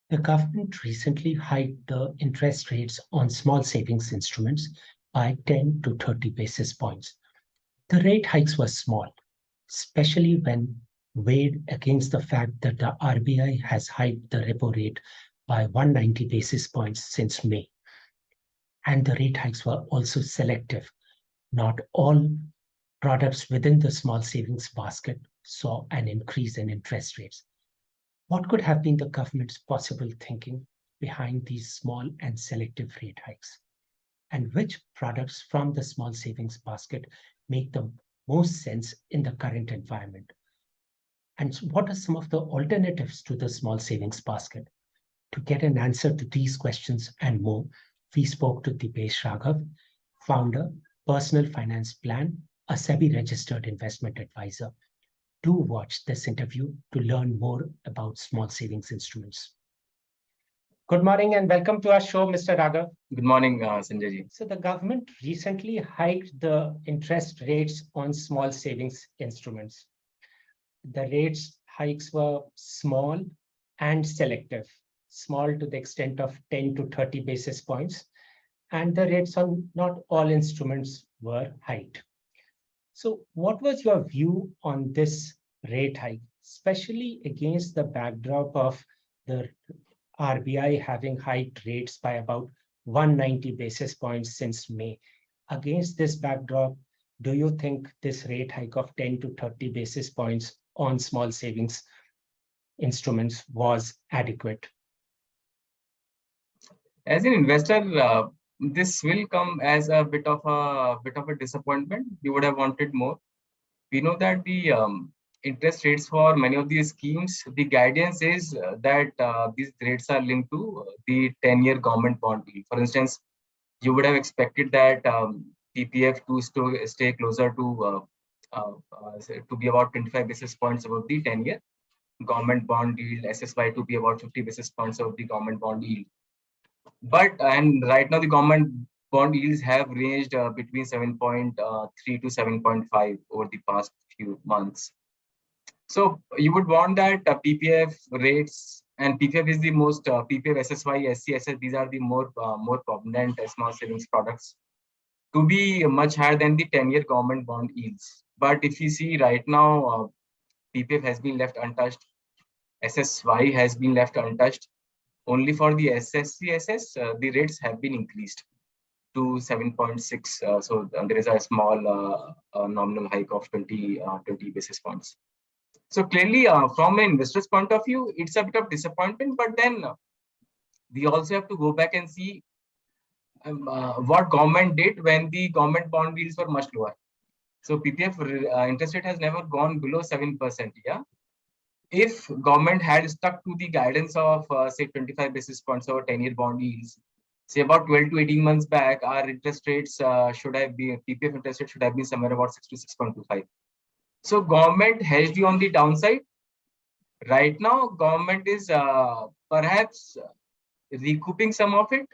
The government recently hiked the interest rates on small savings instruments by 10 to 30 basis points. The rate hikes were small, especially when weighed against the fact that the RBI has hiked the repo rate by 190 basis points since May. And the rate hikes were also selective. Not all products within the small savings basket saw an increase in interest rates. What could have been the government's possible thinking behind these small and selective rate hikes? And which products from the small savings basket make the most sense in the current environment? And what are some of the alternatives to the small savings basket? To get an answer to these questions and more, we spoke to Deepesh Raghaw, founder, Personal Finance Plan, a Sebi-registered investment advisor. Do watch this interview to learn more about small savings instruments. Good morning and welcome to our show, Mr. Raghaw. Good morning, Sanjay ji. So the government recently hiked the interest rates on small savings instruments. The rates hikes were small and selective, small to the extent of 10 to 30 basis points, and the rates on not all instruments were hiked. So what was your view on this rate hike, especially against the backdrop of the RBI having hiked rates by about 190 basis points since May? Against this backdrop, do you think this rate hike of 10 to 30 basis points on small savings instruments was adequate? As an investor, this will come as a bit of a disappointment. We would have wanted more. We know that the interest rates for many of these schemes, the guidance is that these rates are linked to the 10-year government bond yield. For instance, you would have expected that PPF to stay closer to be about 25 basis points above the 10-year government bond yield, SSY to be about 50 basis points of the government bond yield. And right now the government bond yields have ranged between 7.3 to 7.5 over the past few months. So you would want that PPF rates, and PPF is the most PPF, SSY, SCSS. These are the more prominent small savings products to be much higher than the 10-year government bond yields. But if you see right now, PPF has been left untouched. SSY has been left untouched. Only for the SSCSS, the rates have been increased to 7.6. So there is a small nominal hike of 20 basis points. So clearly, from an investor's point of view, it's a bit of disappointment. But then we also have to go back and see what government did when the government bond yields were much lower. So PPF interest rate has never gone below 7%. Yeah. If government had stuck to the guidance of say 25 basis points or 10-year bond yields, say about 12 to 18 months back, our interest rates should have been, PPF interest rate should have been somewhere about 6 to 6.25. So government hedged you on the downside. Right now, government is perhaps recouping some of it.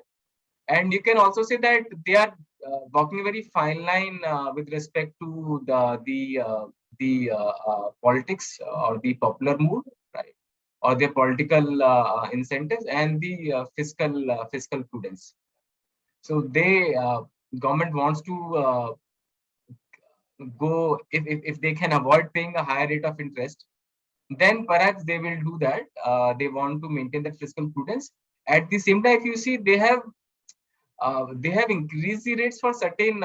And you can also say that they are walking a very fine line with respect to the politics or the popular mood, right, or their political incentives and the fiscal prudence. So government wants to go, if they can avoid paying a higher rate of interest, then perhaps they will do that. They want to maintain that fiscal prudence. At the same time, if you see, they have increased the rates for certain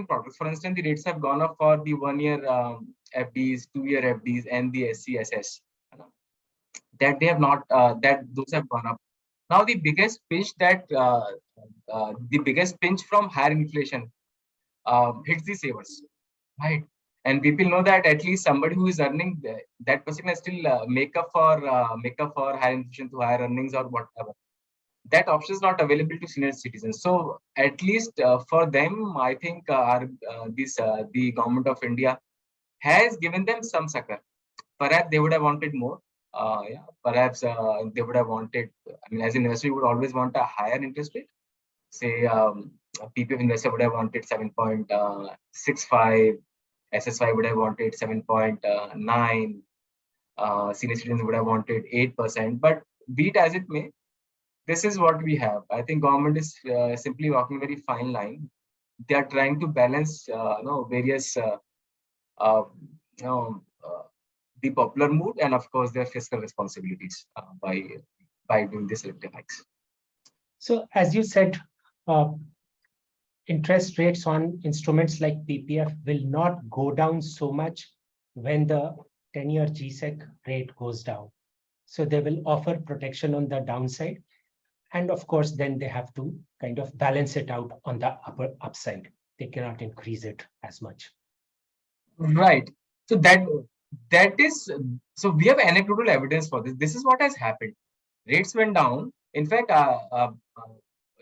products. For instance, the rates have gone up for the 1-year FDs, 2-year FDs, and the SCSS. That they have not. That those have gone up. Now the biggest pinch from higher inflation hits the savers, right? And people know that at least somebody who is earning that person can still make up for higher inflation through higher earnings or whatever. That option is not available to senior citizens. So at least for them, I think the government of India has given them some succor. Perhaps they would have wanted more. Perhaps they would have wanted. I mean, as an investor, you would always want a higher interest rate. Say, a PPF investor would have wanted 7.65. SSY would have wanted 7.9. Senior citizens would have wanted 8%. But be it as it may, this is what we have. I think government is simply walking a very fine line. They are trying to balance, various, uh, you know, uh, the popular mood and of course their fiscal responsibilities by doing this selective hikes. So as you said, uh, interest rates on instruments like PPF will not go down so much when the 10-year GSEC rate goes down. So they will offer protection on the downside. And of course, then they have to kind of balance it out on the upside. They cannot increase it as much. Right. So that is, so we have anecdotal evidence for this. This is what has happened. Rates went down. In fact,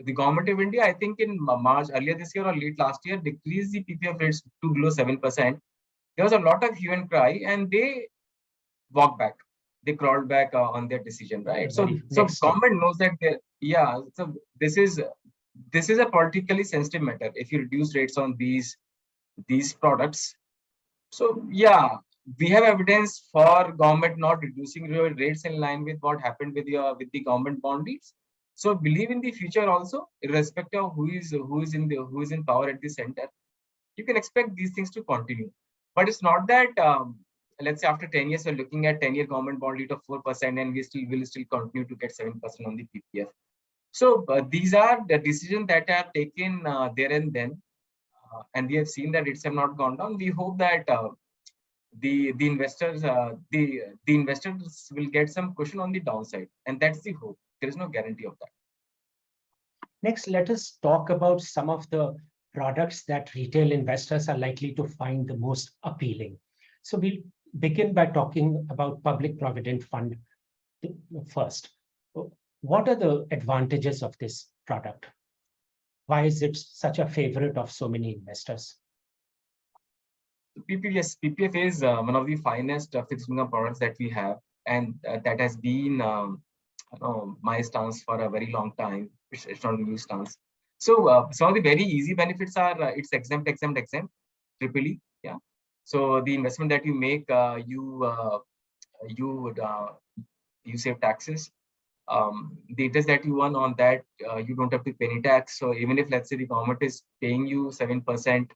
the government of India, I think in March earlier this year or late last year, decreased the PPF rates to below 7%. There was a lot of hue and cry, and they walked back. They crawled back on their decision, right? So government knows that yeah. So this is a politically sensitive matter. If you reduce rates on these products, so yeah, we have evidence for government not reducing your rates in line with what happened with the government bond yields. So believe in the future also, irrespective of who is in power at the center, you can expect these things to continue. But it's not that let's say after 10 years we're looking at 10-year government bond yield of 4% and we will still continue to get 7% on the PPF. So these are the decisions that are taken there and then, and we have seen that rates have not gone down. We hope that the investors will get some cushion on the downside, and that's the hope. There is no guarantee of that. Next, let us talk about some of the products that retail investors are likely to find the most appealing. So we'll begin by talking about public provident fund first. What are the advantages of this product? Why is it such a favorite of so many investors? PPF is one of the finest fixed income products that we have, and that has been my stance for a very long time. It's not a new stance. So some of the very easy benefits are it's exempt, triple E. Yeah. So the investment that you make, you save taxes. The interest that you earn on that, you don't have to pay any tax. So even if let's say the government is paying you 7%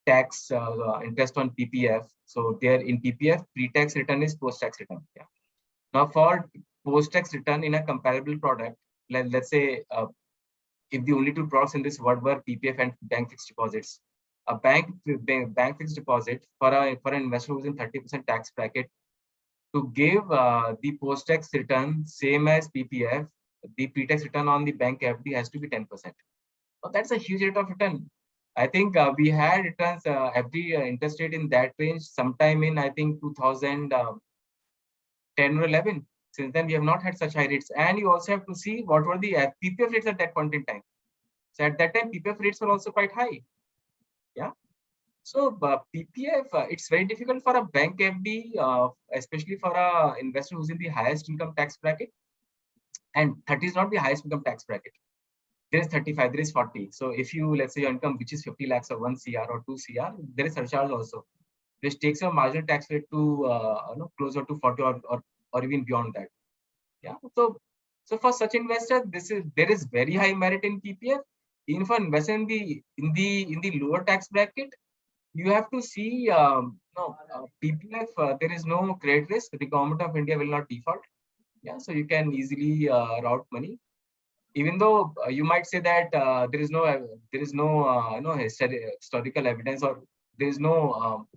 tax interest on PPF, so there in PPF pre-tax return is post-tax return. Yeah. Now for post-tax return in a comparable product, let's say if the only two products in this world were PPF and bank fixed deposits, a bank fixed deposit for an investor who's in 30% tax bracket, to give the post-tax return same as PPF, the pre-tax return on the bank FD has to be 10%. So that's a huge rate of return. I think we had returns every interest rate in that range sometime in, I think, 2010 or 11. Since then, we have not had such high rates. And you also have to see what were the PPF rates at that point in time. So at that time, PPF rates were also quite high. Yeah. So PPF, it's very difficult for a bank FD, especially for a investor who's in the highest income tax bracket. And 30 is not the highest income tax bracket. There is 35, there is 40. So if you, let's say your income, which is 50 lakhs or 1 CR or 2 CR, there is surcharge also, which takes your marginal tax rate to closer to 40 or even beyond that. Yeah. So for such investors, there is very high merit in PPF. Even for investor in the lower tax bracket, you have to see PPF. There is no credit risk. The government of India will not default. Yeah. So you can easily route money. Even though you might say that there is no historical evidence, or there is no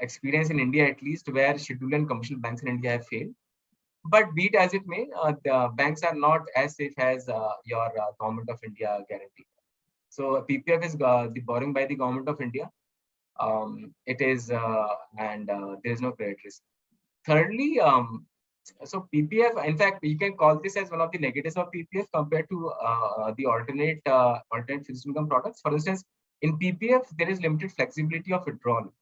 experience in India at least where scheduled and commercial banks in India have failed. But be it as it may, the banks are not as safe as your government of India guarantee. So PPF is the borrowing by the government of India. It is and there is no credit risk. Thirdly, so PPF, in fact, you can call this as one of the negatives of PPF compared to the alternate fixed income products. For instance, in PPF, there is limited flexibility of withdrawal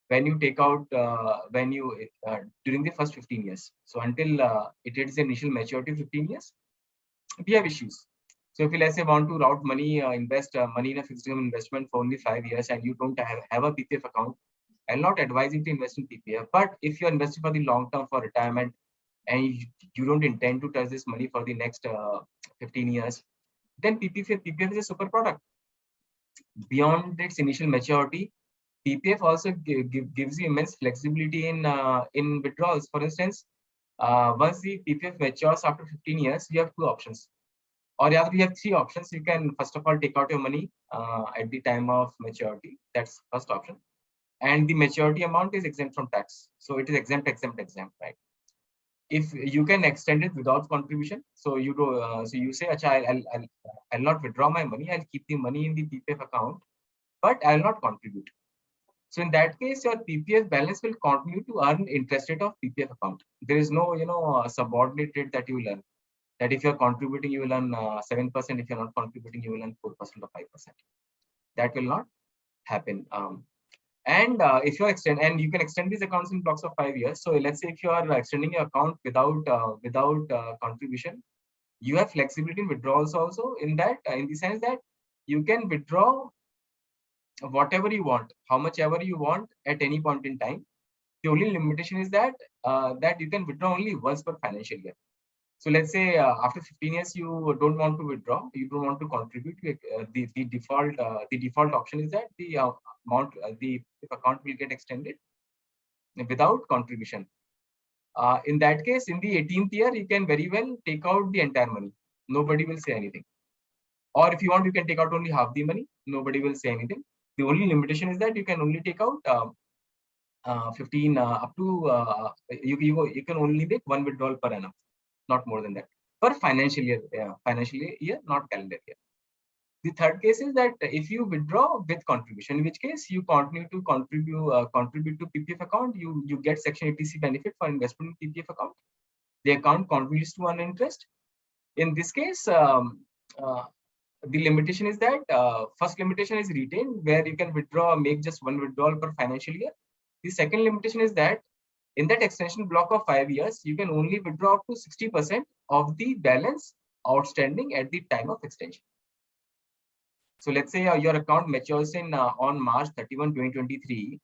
when you take out during the first 15 years. So until it hits the initial maturity of 15 years, we have issues. So if you, let's say, want to route money, invest money in a fixed income investment for only 5 years, and you don't have a PPF account, I'll not advise you to invest in PPF. But if you're investing for the long term, for retirement, and you don't intend to touch this money for the next 15 years, then PPF is a super product. Beyond its initial maturity, PPF also gives you immense flexibility in withdrawals. For instance, once the PPF matures after 15 years, you have two options, or rather you have three options. You can first of all take out your money at the time of maturity. That's first option, and the maturity amount is exempt from tax. So it is exempt, right? If you can extend it without contribution, so you do, so you say, Acha, I'll not withdraw my money. I'll keep the money in the PPF account, but I'll not contribute. So in that case, your PPF balance will continue to earn interest rate of PPF account. There is no, subordinate rate that you will earn. That if you're contributing, you will earn 7%. If you're not contributing, you will earn 4% or 5%. That will not happen. And if you extend, and you can extend these accounts in blocks of 5 years. So let's say if you are extending your account without contribution, you have flexibility in withdrawals also. In the sense that you can withdraw whatever you want, how much ever you want at any point in time. The only limitation is that you can withdraw only once per financial year. So let's say after 15 years you don't want to withdraw, you don't want to contribute. The default option is that the amount the account will get extended without contribution. In that case, in the 18th year, you can very well take out the entire money. Nobody will say anything. Or if you want, you can take out only half the money. Nobody will say anything. The only limitation is that you can only take out 15 up to you can only make one withdrawal per annum, not more than that, per financial year, not calendar year. The third case is that if you withdraw with contribution, in which case you continue to contribute to PPF account, you get Section 80C benefit for investment in PPF account. The account contributes to earn interest. In this case, the limitation is that first limitation is retained, where you can make just one withdrawal per financial year. The second limitation is that in that extension block of 5 years, you can only withdraw up to 60% of the balance outstanding at the time of extension. So let's say your account matures on March 31, 2023,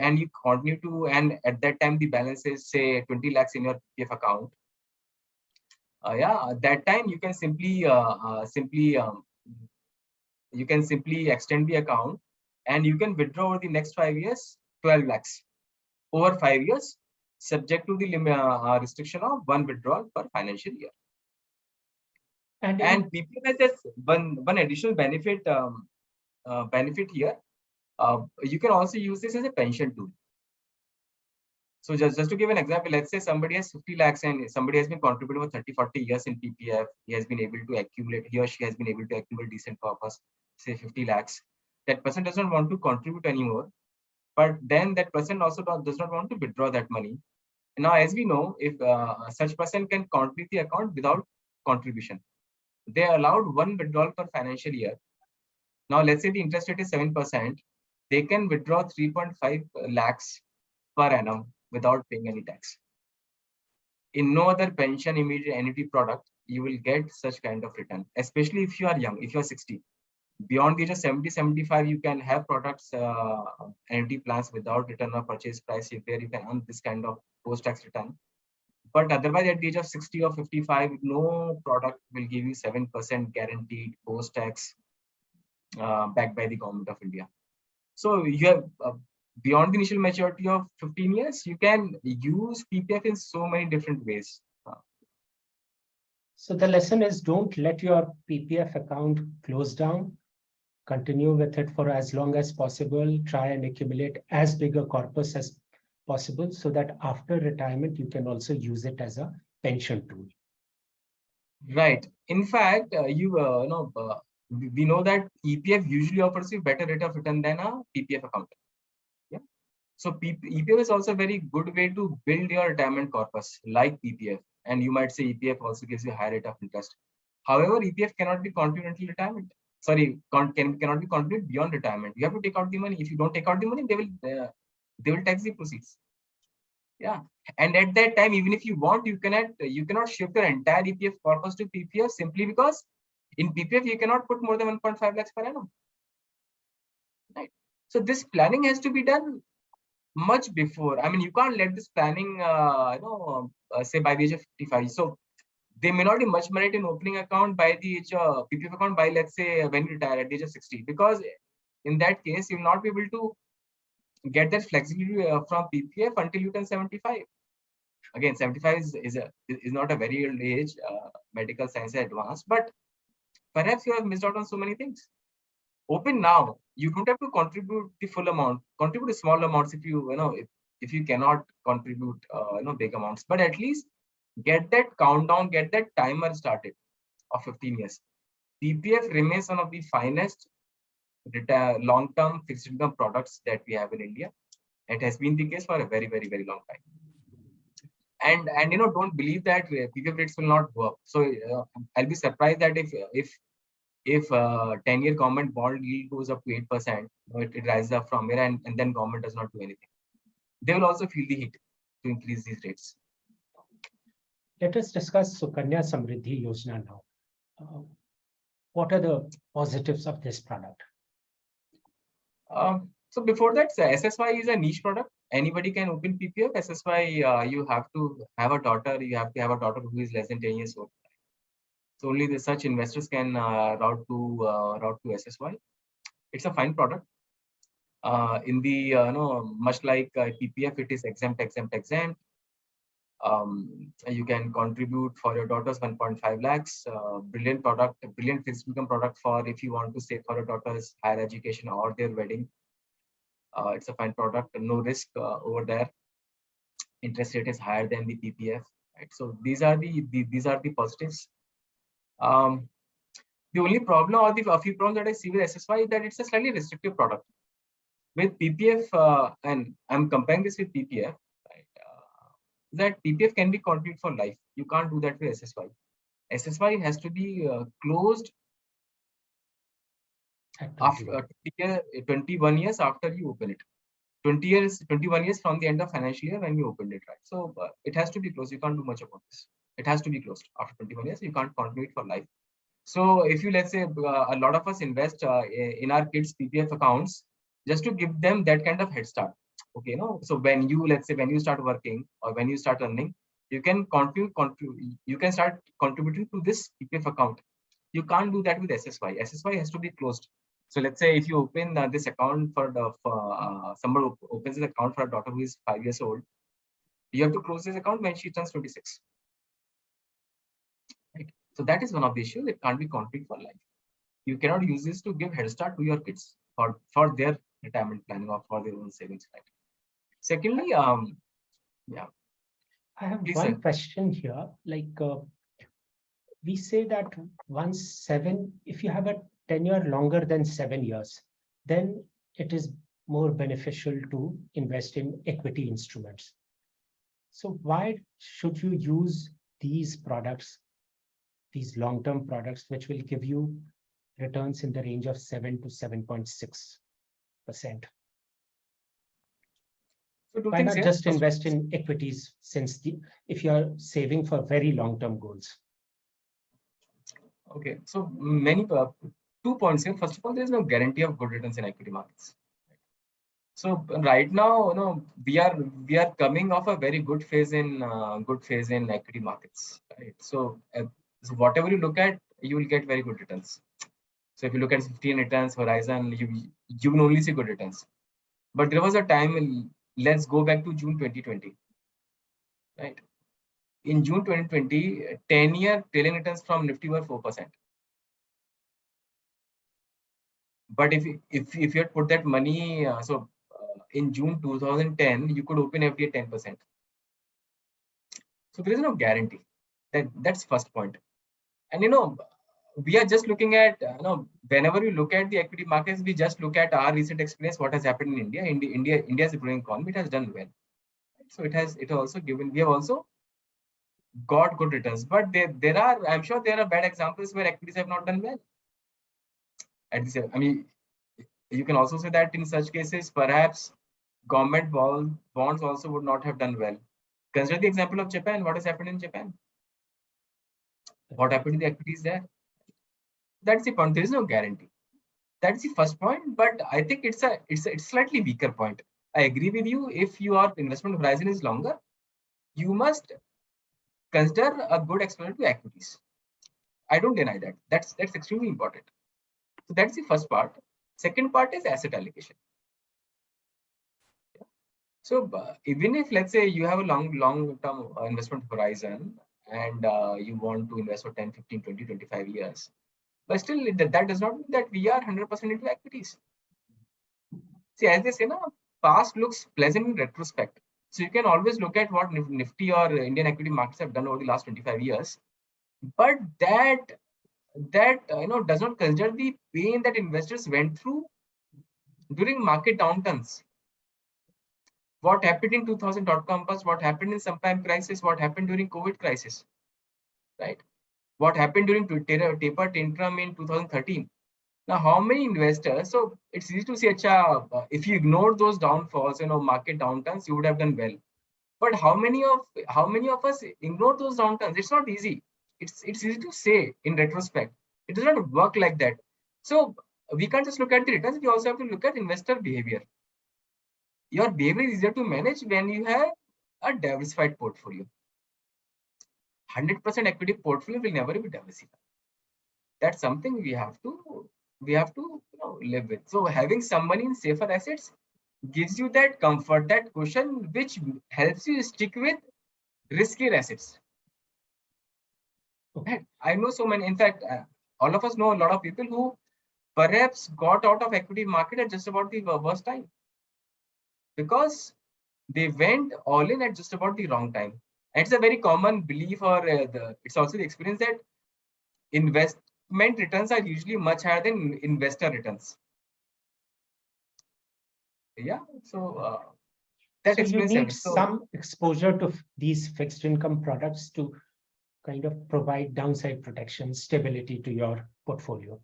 and you continue to, and at that time the balance is say 20 lakhs in your PF account. At that time you can simply extend the account, and you can withdraw over the next 5 years 12 lakhs over 5 years, subject to the restriction of one withdrawal per financial year. And PPF has one additional benefit here. You can also use this as a pension tool. So just to give an example, let's say somebody has 50 lakhs and somebody has been contributing for 30-40 years in PPF. He or she has been able to accumulate decent purpose, say 50 lakhs. That person doesn't want to contribute anymore, but then that person also does not want to withdraw that money. Now, as we know, if such person can contribute the account without contribution, they are allowed one withdrawal per financial year. Now, let's say the interest rate is 7%. They can withdraw 3.5 lakhs per annum without paying any tax. In no other pension immediate annuity product, you will get such kind of return, especially if you are young, if you are 60. Beyond the age of 70, 75, you can have products, annuity plans without return of purchase price, where you can earn this kind of post-tax return. But otherwise, at the age of 60 or 55, no product will give you 7% guaranteed post-tax backed by the government of India. So you have, beyond the initial maturity of 15 years, you can use PPF in so many different ways. So the lesson is, don't let your PPF account close down. Continue with it for as long as possible. Try and accumulate as big a corpus as possible, so that after retirement, you can also use it as a pension tool. Right. In fact, we know that EPF usually offers you better rate of return than a PPF account. Yeah. So EPF is also a very good way to build your retirement corpus, like PPF. And you might say EPF also gives you a high rate of interest. However, EPF cannot be contributed until retirement. Sorry, cannot be contributed beyond retirement. You have to take out the money. If you don't take out the money, they will tax the proceeds. Yeah, and at that time, even if you want, you cannot shift your entire EPF corpus to PPF, simply because in PPF you cannot put more than 1.5 lakhs per annum. Right. So this planning has to be done much before. I mean, you can't let this planning, say by the age of 55. So they may not be much money in opening account by the age of PPF account by, let's say, when you retire at the age of 60, because in that case, you'll not be able to get that flexibility from PPF until you turn 75. Again, 75 is not a very old age. Medical science is advanced, but perhaps you have missed out on so many things. Open now. You don't have to contribute the full amount. Contribute small amounts if if you cannot contribute big amounts. But at least get that countdown, get that timer started of 15 years. PPF remains one of the finest long-term fixed income products that we have in India. It has been the case for a very, very, very long time. And don't believe that PPF rates will not go up. So I'll be surprised that if 10-year government bond yield goes up to 8%, it rises up from here, and then government does not do anything. They will also feel the heat to increase these rates. Let us discuss Sukanya Samriddhi Yojana now. What are the positives of this product? So before that, SSY is a niche product. Anybody can open PPF. SSY, you have to have a daughter. You have to have a daughter who is less than 10 years old. So only such investors can route to SSY. It's a fine product. In the much like PPF, it is exempt. You can contribute for your daughter's 1.5 lakhs. Brilliant product, brilliant fixed income product for if you want to save for your daughter's higher education or their wedding. It's a fine product, no risk over there. Interest rate is higher than the PPF. Right? So these are the positives. The only problem or a few problems that I see with SSY is that it's a slightly restrictive product. With PPF, and I'm comparing this with PPF, right? That PPF can be contributed for life. You can't do that with SSY. SSY has to be closed after 21 years after you open it. 21 years from the end of financial year when you opened it, right? So it has to be closed. You can't do much about this. It has to be closed after 21 years. You can't continue it for life. So if you, let's say, a lot of us invest in our kids' PPF accounts just to give them that kind of head start. Okay, so when you, let's say, when you start working or when you start earning, you can you can start contributing to this PPF account. You can't do that with SSY. SSY has to be closed. So let's say if you open this account somebody opens an account for a daughter who is 5 years old, you have to close this account when she turns 26. Right? So that is one of the issues. It can't be conflict for life. You cannot use this to give head start to your kids for their retirement planning or for their own savings. Right? Secondly, yeah. I have one question here. Like we say that if you have a tenure longer than 7 years, then it is more beneficial to invest in equity instruments. So why should you use these products, these long-term products, which will give you returns in the range of 7 to 7.6%? So why not just invest in equities, since if you're saving for very long-term goals? Okay, so many 2 points here. First of all, there is no guarantee of good returns in equity markets. So right now, we are coming off a very good phase in equity markets. Right? So whatever you look at, you will get very good returns. So if you look at 15 returns horizon, you will only see good returns. But there was a time. Let's go back to June 2020. Right. In June 2020, 10-year trailing returns from Nifty were 4%. But if you had put that money, in June 2010, you could open FD at 10%. So there is no guarantee. That's first point. And we are just looking at whenever you look at the equity markets, we just look at our recent experience, what has happened in India. India is a growing economy. It has done well. So it also given. We have also got good returns, but I'm sure there are bad examples where equities have not done well. I mean, you can also say that in such cases, perhaps government bonds also would not have done well. Consider the example of Japan. What has happened in Japan? What happened to the equities there? That's the point. There is no guarantee. That's the first point, but I think it's a slightly weaker point. I agree with you. If your investment horizon is longer, you must consider a good exposure to equities. I don't deny that. That's extremely important. So that's the first part. Second part is asset allocation. So even if, let's say, you have a long term investment horizon, and you want to invest for 10, 15, 20, 25 years, but still that does not mean that we are 100% into equities. See, as they say, no, past looks pleasant in retrospect. So you can always look at what Nifty or Indian equity markets have done over the last 25 years, but that does not consider the pain that investors went through during market downturns. What happened in 2000 .com bust, what happened in subprime crisis, what happened during COVID crisis, right? What happened during taper tantrum in 2013. Now, how many investors? So it's easy to say, if you ignore those downfalls, market downturns, you would have done well. But how many of us ignore those downturns? It's not easy. It's easy to say in retrospect. It does not work like that. So we can't just look at the returns. We also have to look at investor behavior. Your behavior is easier to manage when you have a diversified portfolio. 100% equity portfolio will never be diversified. That's something we have to live with. So having some money in safer assets gives you that comfort, that cushion, which helps you stick with riskier assets. Okay. I know so many. In fact, all of us know a lot of people who perhaps got out of equity market at just about the worst time, because they went all in at just about the wrong time. And it's a very common belief, or it's also the experience, that investment returns are usually much higher than investor returns. Yeah, so that So you explains need everything. some exposure to these fixed income products to kind of provide downside protection, stability to your portfolio,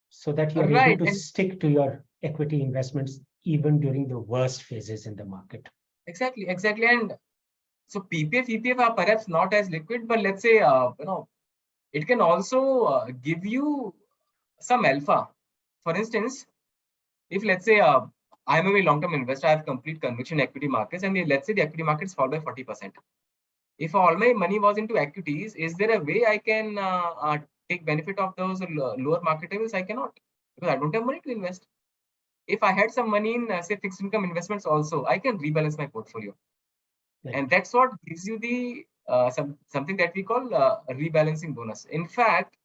so that you are able to stick to your equity investments even during the worst phases in the market. Exactly. And so PPF, EPF are perhaps not as liquid, but let's say, it can also give you some alpha. For instance, if, let's say, I'm a very long-term investor, I have complete conviction in equity markets, and let's say the equity markets fall by 40%. If all my money was into equities, is there a way I can take benefit of those lower market levels? I cannot, because I don't have money to invest. If I had some money in, say, fixed income investments also, I can rebalance my portfolio. Right. And that's what gives you the something that we call a rebalancing bonus. In fact,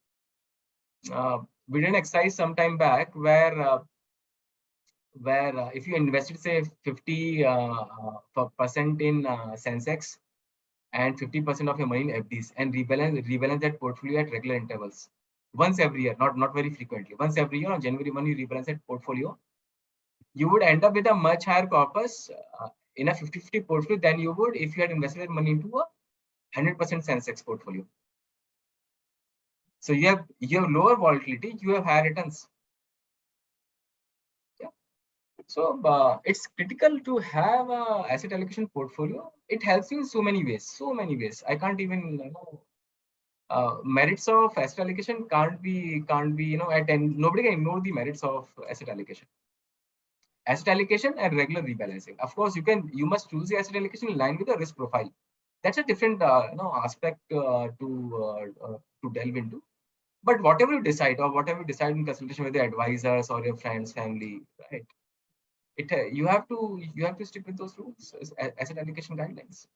we did an exercise some time back where if you invested, say, 50% in Sensex and 50% of your money in FDs, and rebalance that portfolio at regular intervals, once every year, not very frequently, once every year on January 1, you rebalance that portfolio, you would end up with a much higher corpus in a 50-50 portfolio than you would if you had invested money into a 100% Sensex portfolio. So you have lower volatility, you have higher returns. Yeah. So it's critical to have a asset allocation portfolio. It helps you in so many ways. I can't even merits of asset allocation can't be nobody can ignore the merits of asset allocation. Asset allocation and regular rebalancing. Of course, you must choose the asset allocation in line with the risk profile. That's a different aspect to delve into. But whatever you decide, in consultation with the advisors or your friends, family, right? You have to stick with those rules, asset allocation guidelines.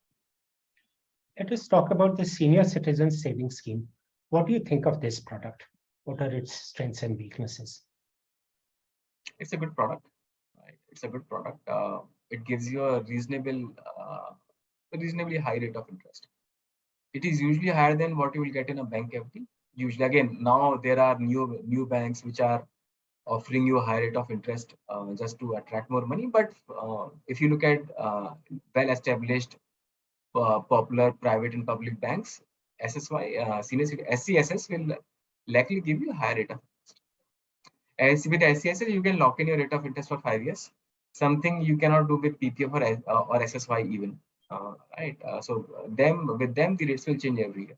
Let us talk about the senior citizen savings scheme. What do you think of this product? What are its strengths and weaknesses? It's a good product. Right? It's a good product. It gives you a reasonably high rate of interest. It is usually higher than what you will get in a bank FD. Usually, again, now there are new banks which are offering you a high rate of interest just to attract more money. But if you look at well-established, popular private and public banks, SSY, SCSS will likely give you a higher rate of interest. As with SCSS, you can lock in your rate of interest for 5 years, something you cannot do with PPF or SSY even. Right. So with them, the rates will change every year.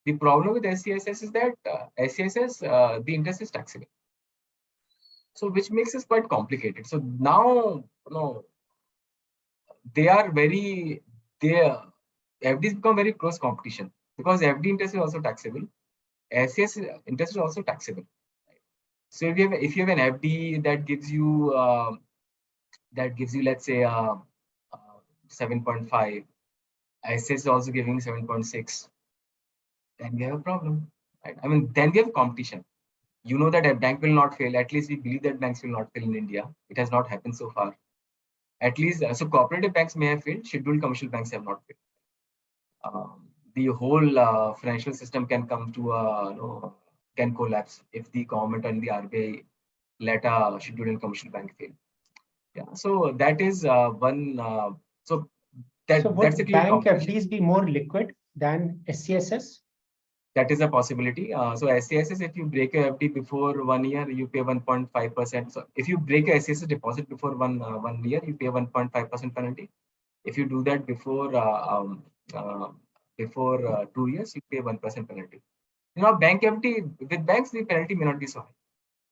The problem with SCSS is that the interest is taxable. So which makes it quite complicated. So now, they are very, FDs become very close competition, because FD interest is also taxable. SCS interest is also taxable. So if you have an FD that gives you let's say 7.5, SCS is also giving 7.6, then we have a problem, right? I mean, then we have competition. You know that a bank will not fail. At least we believe that banks will not fail in India. It has not happened so far. At least, so cooperative banks may have failed. Scheduled commercial banks have not failed. The whole financial system can come to can collapse if the government and the RBI let a scheduled and commercial bank fail. Yeah, so that is one. So So that's a would clear bank competition. FDs be more liquid than SCSS? That is a possibility. So SCSS, if you break your FD before 1 year, you pay 1.5%. So if you break your SCSS deposit before 1 year, you pay 1.5% penalty. If you do that before 2 years, you pay 1% penalty. You know, bank FD, with banks, the penalty may not be so high.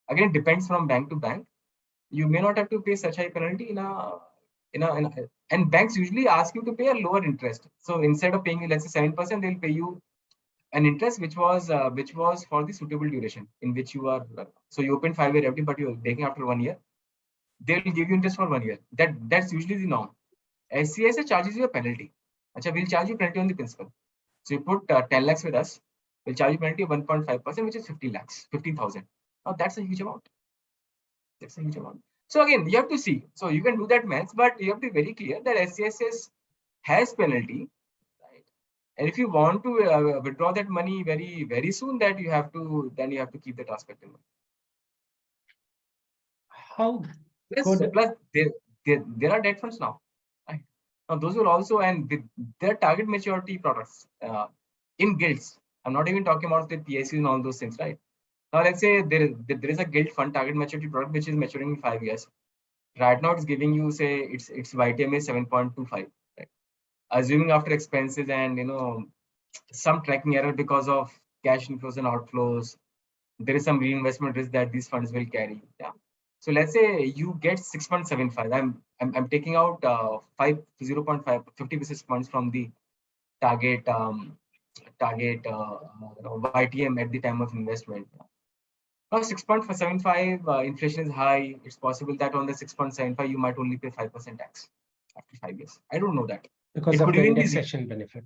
Again, it depends from bank to bank. You may not have to pay such high penalty and banks usually ask you to pay a lower interest. So instead of paying you, let's say 7%, they'll pay you an interest which was for the suitable duration in which you are. So you open 5-year FD, but you're breaking after 1 year. They'll give you interest for 1 year. That's usually the norm. SCSA charges you a penalty. Achha, we'll charge you penalty on the principal. So you put 10 lakhs with us, we'll charge you penalty of 1.5%, which is 15 lakhs, 15,000. Now that's a huge amount. That's a huge amount. So again, you have to see. So you can do that maths, but you have to be very clear that SCSS has penalty, right? And if you want to withdraw that money very, very soon, then you have to keep that aspect in mind. How Plus, could there are debt funds now. Right? Now those will also, and with their target maturity products in guilds. I'm not even talking about the PICs and all those things, right? Now let's say there is a guild fund target maturity product which is maturing in 5 years. Right now it's giving you, say, its YTM is 7.25, right? Assuming after expenses and some tracking error because of cash inflows and outflows, there is some reinvestment risk that these funds will carry. Yeah. So let's say you get 6.75. I'm taking out 0.5 50 basis points from the target YTM at the time of investment. Now 6.75 inflation is high. It's possible that on the 6.75 you might only pay 5% tax after 5 years. I don't know that. because It of could the even be indexation benefit?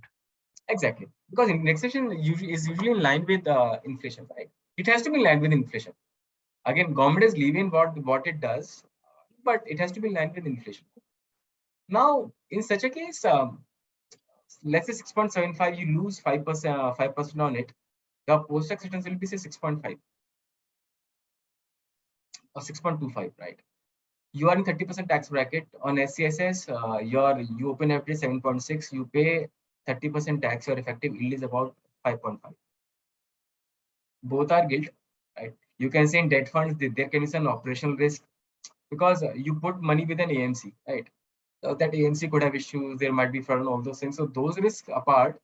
exactly, because indexation is usually in line with inflation, right? It has to be in line with inflation. Again, government is leaving what it does, but it has to be in line with inflation. Now, in such a case, let's say 6.75, you lose 5% on it. The post-tax returns will be say 6.5 or 6.25, right? You are in 30% tax bracket on SCSS. You open FD 7.6, you pay 30% tax. Your effective yield is about 5.5. Both are guilt, right? You can say in debt funds there can be some operational risk because you put money with an AMC, right? So that AMC could have issues. There might be fraud and all those things. So those risks apart,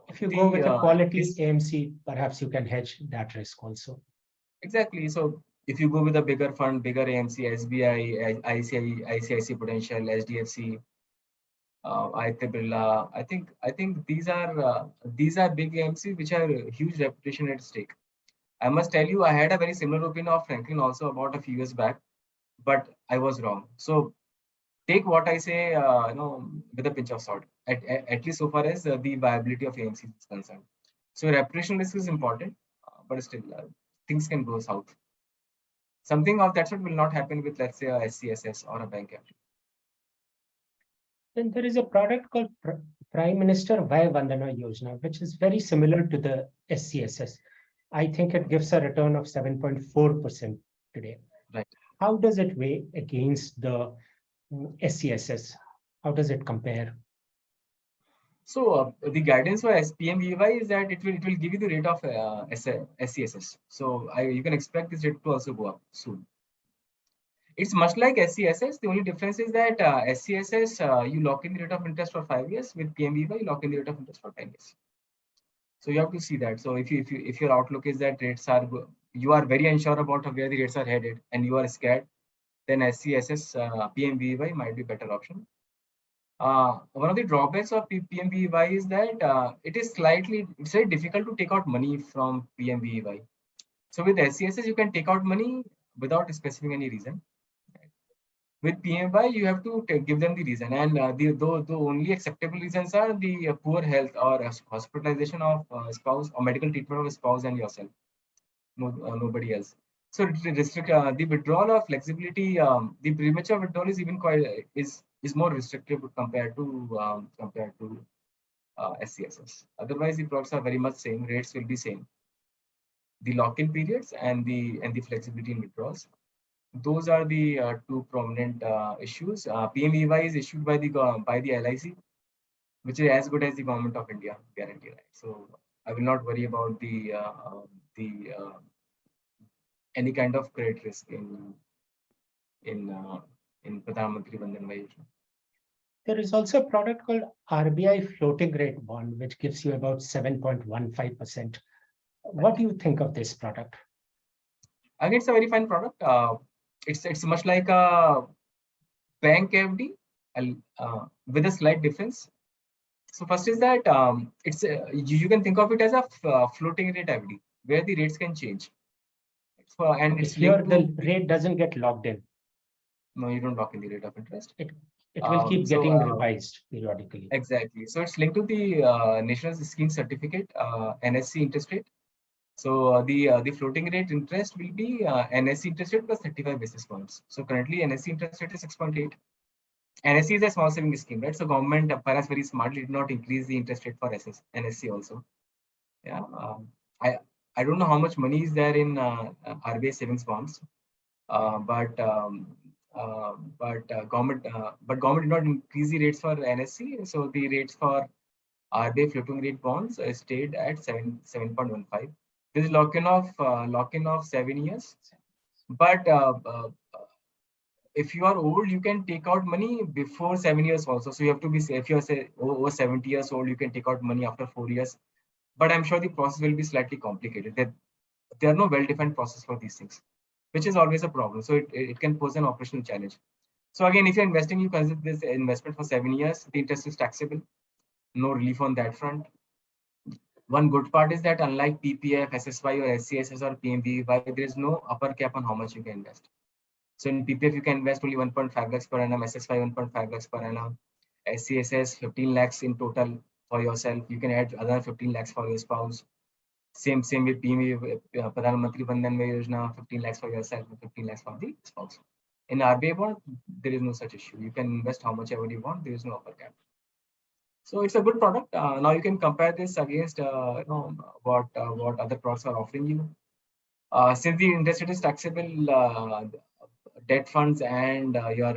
If you go with a quality is AMC, perhaps you can hedge that risk also. exactly. So if you go with a bigger fund, bigger AMC, SBI, ICICI Prudential, HDFC, I think these are big AMC which have huge reputation at stake. I must tell you, I had a very similar opinion of Franklin also about a few years back, but I was wrong. So take what I say, with a pinch of salt. At least so far as the viability of AMC is concerned. So reputation risk is important, but still things can go south. Something of that sort will not happen with, let's say, a SCSS or a bank FD. Then there is a product called Prime Minister Vay Vandana Yojana, which is very similar to the SCSS. I think it gives a return of 7.4% today. Right. How does it weigh against the SCSS? How does it compare? So the guidance for SPMVY is that it will give you the rate of SCSS. So you can expect this rate to also go up soon. It's much like SCSS. The only difference is that SCSS you lock in the rate of interest for 5 years. With PMVY you lock in the rate of interest for 10 years. So you have to see that. So if your outlook is that rates are you are very unsure about where the rates are headed and you are scared, then SCSS PMVY might be better option. One of the drawbacks of PMVY is that it's very difficult to take out money from PMVY. So with SCSS, you can take out money without specifying any reason. With PMY, you have to give them the reason, and the only acceptable reasons are the poor health or hospitalization of spouse or medical treatment of a spouse and yourself, nobody else. So the withdrawal of flexibility, the premature withdrawal is even is more restrictive compared to SCSS. Otherwise, the products are very much same. Rates will be same. The lock-in periods and the flexibility in withdrawals. Those are the two prominent issues. PMEY is issued by the LIC, which is as good as the Government of India guarantee. Right? So I will not worry about the any kind of credit risk in Pradhan Mantri Bandhan Yojana. There is also a product called RBI floating rate bond, which gives you about 7.15%. What do you think of this product? Again, it's a very fine product. It's much like a bank FD with a slight difference. So first is that it's you can think of it as a floating rate FD where the rates can change. And Okay, it's here the rate doesn't get locked in. No, you don't lock in the rate of interest. It will keep getting revised periodically. Exactly. So it's linked to the National Scheme Certificate, NSC interest rate. So the floating rate interest will be NSC interest rate plus 35 basis points. So currently NSC interest rate is 6.8. NSC is a small saving scheme, right? So government perhaps very smartly did not increase the interest rate for NSC also. Yeah. I don't know how much money is there in RBI savings bonds, but government did not increase the rates for NSC. So the rates for RBI floating rate bonds stayed at 7.15. This is lock-in of 7 years. But if you are old, you can take out money before 7 years also. So you have to be, if you're say over 70 years old, you can take out money after 4 years. But I'm sure the process will be slightly complicated. There are no well-defined process for these things, which is always a problem. So it can pose an operational challenge. So again, if you're investing, you consider this investment for 7 years. The interest is taxable. No relief on that front. One good part is that unlike PPF, SSY or SCSS or PMVY, there is no upper cap on how much you can invest. So in PPF, you can invest only 1.5 lakhs per annum, SSY 1.5 lakhs per annum, SCSS 15 lakhs in total for yourself. You can add another 15 lakhs for your spouse. Same with PMV, Pradhan Mantri Bandhan Yojana, 15 lakhs for yourself and 15 lakhs for the spouse. In RBI bond, there is no such issue. You can invest how much ever you want. There is no upper cap. So it's a good product. Now you can compare this against what other products are offering you. Since the interest rate is taxable, debt funds and your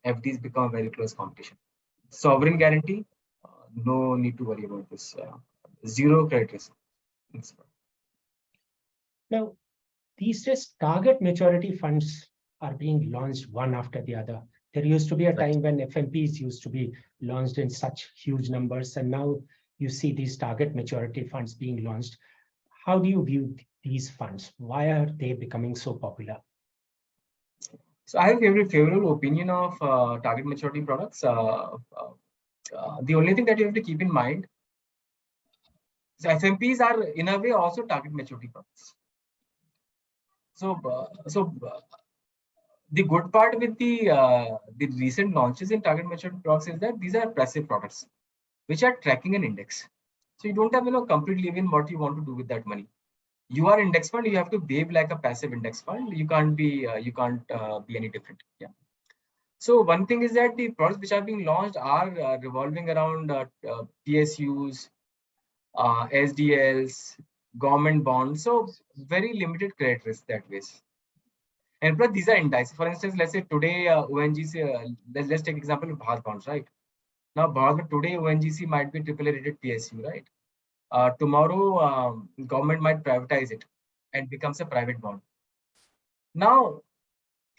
FDs become very close competition. Sovereign guarantee, no need to worry about this. Zero credit risk. Now, these days, target maturity funds are being launched one after the other. There used to be a time when FMPs used to be launched in such huge numbers, and now you see these target maturity funds being launched. How do you view these funds? Why are they becoming so popular? So I have a favorable opinion of target maturity products. The only thing that you have to keep in mind is FMPs are in a way also target maturity products. So the good part with the recent launches in target maturity products is that these are passive products, which are tracking an index. So you don't have complete leave in what you want to do with that money. You are index fund, you have to behave like a passive index fund. You can't be any different. Yeah. So one thing is that the products which are being launched are revolving around PSUs, SDLs, government bonds. So very limited credit risk that way. And plus these are indices. For instance, let's say today ONGC, let's take example of Bharat bonds, right? Now today ONGC might be AAA rated PSU, right? Tomorrow government might privatize it and becomes a private bond. Now,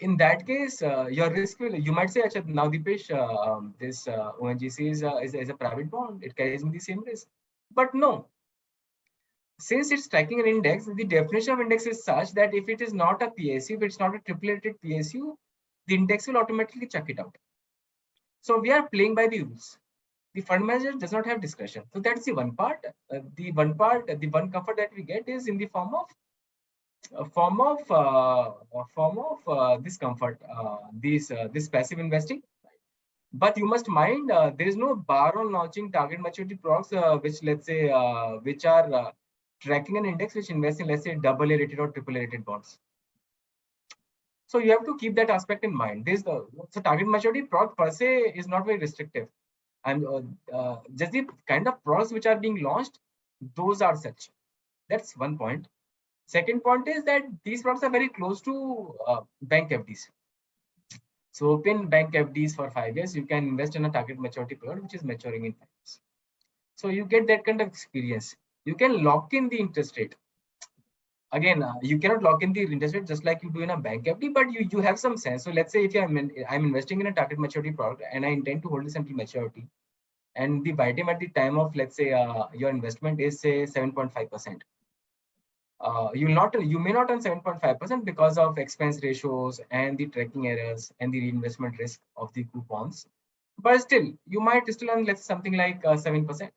in that case, your risk will, you might say, now Deepesh, this ONGC is a private bond, it carries the same risk. But no, since it's tracking an index, the definition of index is such that if it is not a PSU, if it's not a AAA rated PSU, the index will automatically check it out. So we are playing by the rules. The fund manager does not have discretion. So that's the one part. The one comfort that we get is in the form of this comfort, this passive investing. But you must mind, there is no bar on launching target maturity products, which let's say which are tracking an index which invests in, let's say, AA rated or AAA rated bonds. So you have to keep that aspect in mind. So target maturity product per se is not very restrictive, and just the kind of products which are being launched, those are such. That's one point. Second point is that these products are very close to bank FDs. So open bank FDs for 5 years. You can invest in a target maturity product which is maturing in 5 years. So you get that kind of experience. You can lock in the interest rate. Again, you cannot lock in the interest rate just like you do in a bank FD, but you have some sense. So let's say if I'm investing in a target maturity product and I intend to hold this until maturity, and the buy time at the time of, let's say, your investment is say 7.5%. You may not earn 7.5% because of expense ratios and the tracking errors and the reinvestment risk of the coupons, but still you might still earn, let's say, something like 7%.